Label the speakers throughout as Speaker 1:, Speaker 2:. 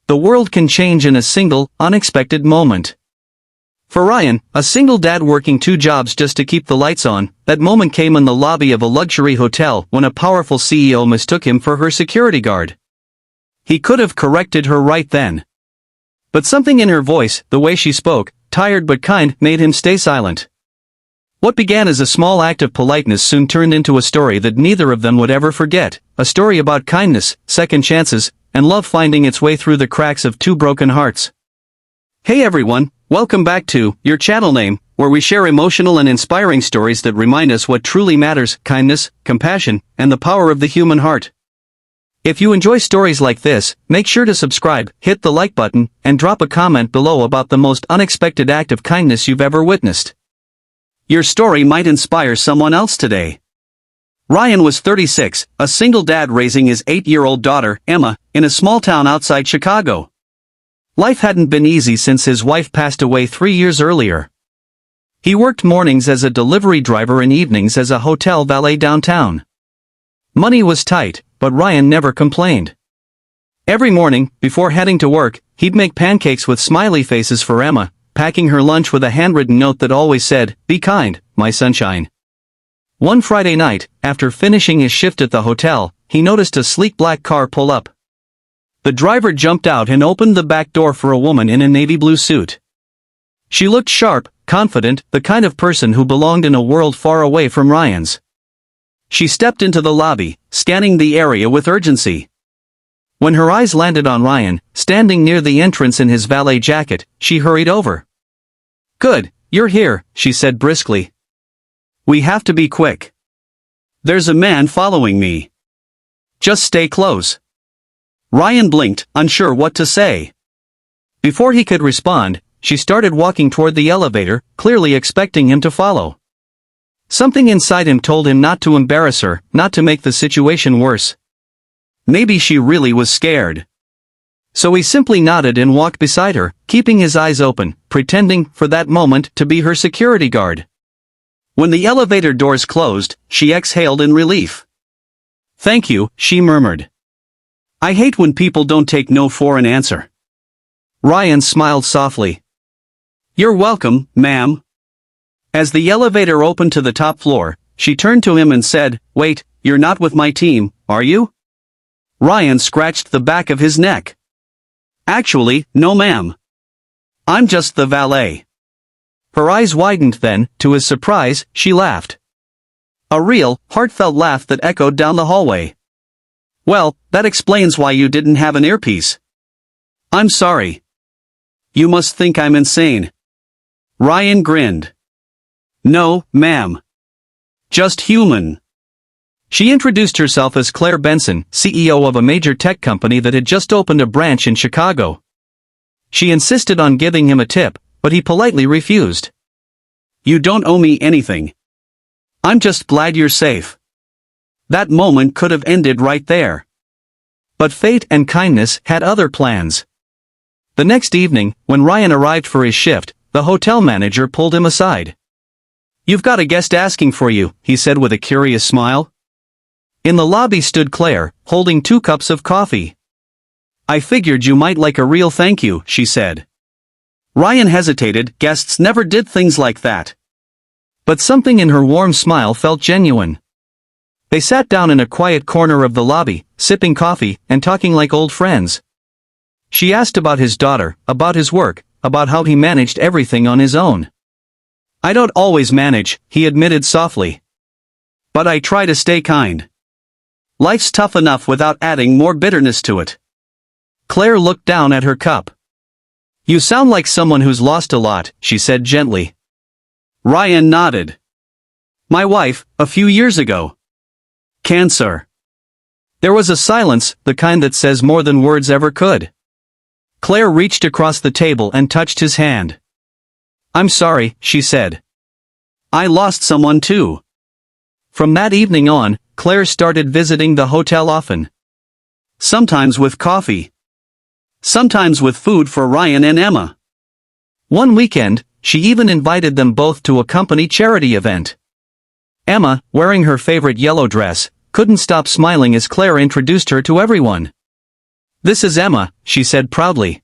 Speaker 1: The world can change in a single, unexpected moment. For Ryan, a single dad working 2 jobs just to keep the lights on, that moment came in the lobby of a luxury hotel when a powerful CEO mistook him for her security guard. He could have corrected her right then. But something in her voice, the way she spoke, tired but kind, made him stay silent. What began as a small act of politeness soon turned into a story that neither of them would ever forget, a story about kindness, second chances, and love finding its way through the cracks of 2 broken hearts. Hey everyone, welcome back to your channel name, where we share emotional and inspiring stories that remind us what truly matters: kindness, compassion, and the power of the human heart. If you enjoy stories like this, make sure to subscribe, hit the like button, and drop a comment below about the most unexpected act of kindness you've ever witnessed. Your story might inspire someone else today. Ryan was 36, a single dad raising his 8-year-old daughter, Emma, in a small town outside Chicago. Life hadn't been easy since his wife passed away 3 years earlier. He worked mornings as a delivery driver and evenings as a hotel valet downtown. Money was tight, but Ryan never complained. Every morning, before heading to work, he'd make pancakes with smiley faces for Emma, packing her lunch with a handwritten note that always said, "Be kind, my sunshine." One Friday night, after finishing his shift at the hotel, he noticed a sleek black car pull up. The driver jumped out and opened the back door for a woman in a navy blue suit. She looked sharp, confident, the kind of person who belonged in a world far away from Ryan's. She stepped into the lobby, scanning the area with urgency. When her eyes landed on Ryan, standing near the entrance in his valet jacket, she hurried over. "Good, you're here," she said briskly. "We have to be quick. There's a man following me. Just stay close." Ryan blinked, unsure what to say. Before he could respond, she started walking toward the elevator, clearly expecting him to follow. Something inside him told him not to embarrass her, not to make the situation worse. Maybe she really was scared. So he simply nodded and walked beside her, keeping his eyes open, pretending, for that moment, to be her security guard. When the elevator doors closed, she exhaled in relief. "Thank you," she murmured. "I hate when people don't take no for an answer." Ryan smiled softly. "You're welcome, ma'am." As the elevator opened to the top floor, she turned to him and said, "Wait, you're not with my team, are you?" Ryan scratched the back of his neck. "Actually, no ma'am. I'm just the valet." Her eyes widened then, to his surprise, she laughed. A real, heartfelt laugh that echoed down the hallway. "Well, that explains why you didn't have an earpiece." "I'm sorry. You must think I'm insane." Ryan grinned. "No, ma'am. Just human." She introduced herself as Claire Benson, CEO of a major tech company that had just opened a branch in Chicago. She insisted on giving him a tip, but he politely refused. "You don't owe me anything. I'm just glad you're safe." That moment could have ended right there. But fate and kindness had other plans. The next evening, when Ryan arrived for his shift, the hotel manager pulled him aside. "You've got a guest asking for you," he said with a curious smile. In the lobby stood Claire, holding 2 cups of coffee. "I figured you might like a real thank you," she said. Ryan hesitated. Guests never did things like that. But something in her warm smile felt genuine. They sat down in a quiet corner of the lobby, sipping coffee, and talking like old friends. She asked about his daughter, about his work, about how he managed everything on his own. "I don't always manage," he admitted softly. "But I try to stay kind. Life's tough enough without adding more bitterness to it." Claire looked down at her cup. "You sound like someone who's lost a lot," she said gently. Ryan nodded. "My wife, a few years ago. Cancer." There was a silence, the kind that says more than words ever could. Claire reached across the table and touched his hand. "I'm sorry," she said. "I lost someone too." From that evening on, Claire started visiting the hotel often. Sometimes with coffee. Sometimes with food for Ryan and Emma. One weekend, she even invited them both to a company charity event. Emma, wearing her favorite yellow dress, couldn't stop smiling as Claire introduced her to everyone. "This is Emma," she said proudly.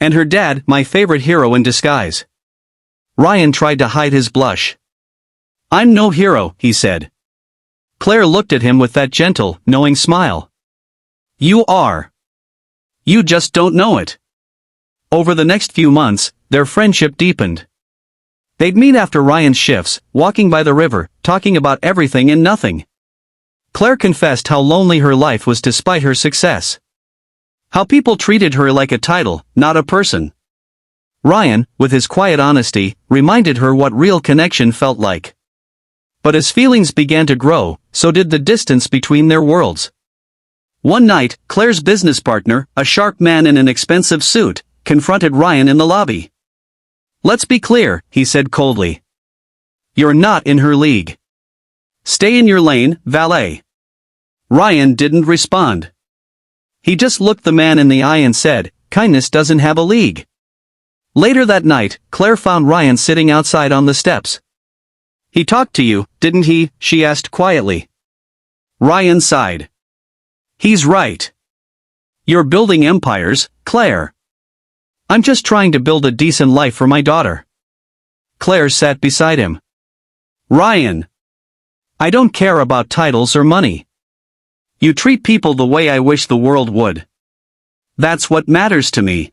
Speaker 1: "And her dad, my favorite hero in disguise." Ryan tried to hide his blush. "I'm no hero," he said. Claire looked at him with that gentle, knowing smile. "You are. You just don't know it." Over the next few months, their friendship deepened. They'd meet after Ryan's shifts, walking by the river, talking about everything and nothing. Claire confessed how lonely her life was despite her success. How people treated her like a title, not a person. Ryan, with his quiet honesty, reminded her what real connection felt like. But as feelings began to grow, so did the distance between their worlds. One night, Claire's business partner, a sharp man in an expensive suit, confronted Ryan in the lobby. "Let's be clear," he said coldly. "You're not in her league. Stay in your lane, valet." Ryan didn't respond. He just looked the man in the eye and said, "Kindness doesn't have a league." Later that night, Claire found Ryan sitting outside on the steps. "He talked to you, didn't he?" she asked quietly. Ryan sighed. "He's right. You're building empires, Claire. I'm just trying to build a decent life for my daughter." Claire sat beside him. "Ryan, I don't care about titles or money. You treat people the way I wish the world would. That's what matters to me."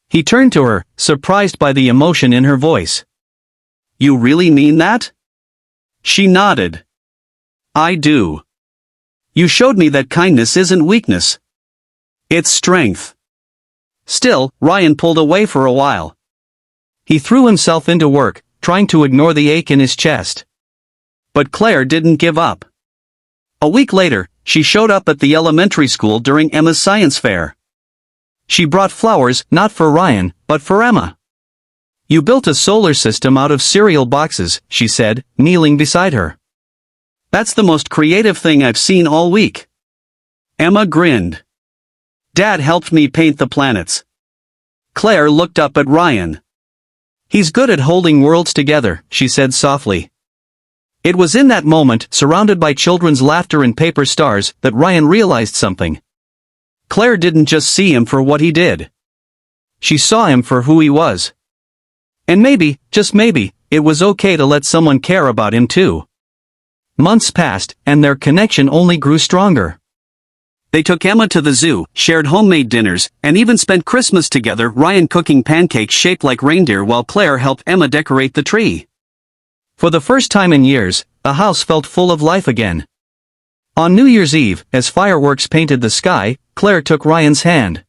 Speaker 1: He turned to her, surprised by the emotion in her voice. "You really mean that?" She nodded. "I do. You showed me that kindness isn't weakness. It's strength." Still, Ryan pulled away for a while. He threw himself into work, trying to ignore the ache in his chest. But Claire didn't give up. A week later, she showed up at the elementary school during Emma's science fair. She brought flowers, not for Ryan, but for Emma. "You built a solar system out of cereal boxes," she said, kneeling beside her. "That's the most creative thing I've seen all week." Emma grinned. "Dad helped me paint the planets." Claire looked up at Ryan. "He's good at holding worlds together," she said softly. It was in that moment, surrounded by children's laughter and paper stars, that Ryan realized something. Claire didn't just see him for what he did. She saw him for who he was. And maybe, just maybe, it was okay to let someone care about him too. Months passed, and their connection only grew stronger. They took Emma to the zoo, shared homemade dinners, and even spent Christmas together, Ryan cooking pancakes shaped like reindeer while Claire helped Emma decorate the tree. For the first time in years, the house felt full of life again. On New Year's Eve, as fireworks painted the sky, Claire took Ryan's hand.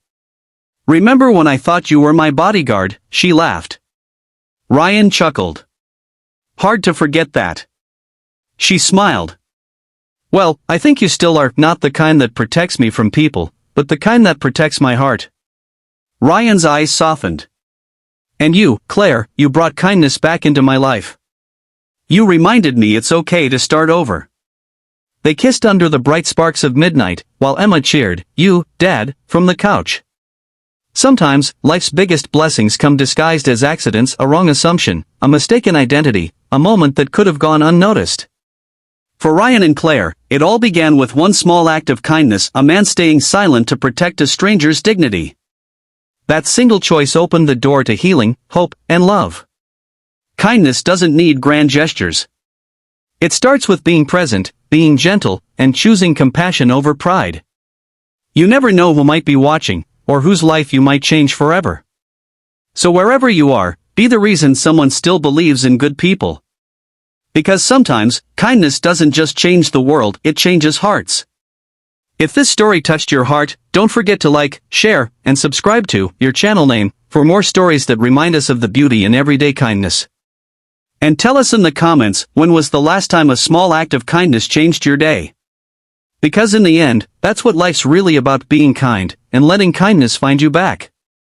Speaker 1: "Remember when I thought you were my bodyguard?" she laughed. Ryan chuckled. "Hard to forget that." She smiled. "Well, I think you still are, not the kind that protects me from people, but the kind that protects my heart." Ryan's eyes softened. "And you, Claire, you brought kindness back into my life. You reminded me it's okay to start over." They kissed under the bright sparks of midnight, while Emma cheered, "You, Dad," from the couch. Sometimes, life's biggest blessings come disguised as accidents, a wrong assumption, a mistaken identity, a moment that could have gone unnoticed. For Ryan and Claire, it all began with one small act of kindness, a man staying silent to protect a stranger's dignity. That single choice opened the door to healing, hope, and love. Kindness doesn't need grand gestures. It starts with being present, being gentle, and choosing compassion over pride. You never know who might be watching, or whose life you might change forever. So wherever you are, be the reason someone still believes in good people. Because sometimes, kindness doesn't just change the world, it changes hearts. If this story touched your heart, don't forget to like, share, and subscribe to your channel name for more stories that remind us of the beauty in everyday kindness. And tell us in the comments, when was the last time a small act of kindness changed your day? Because in the end, that's what life's really about, being kind, and letting kindness find you back.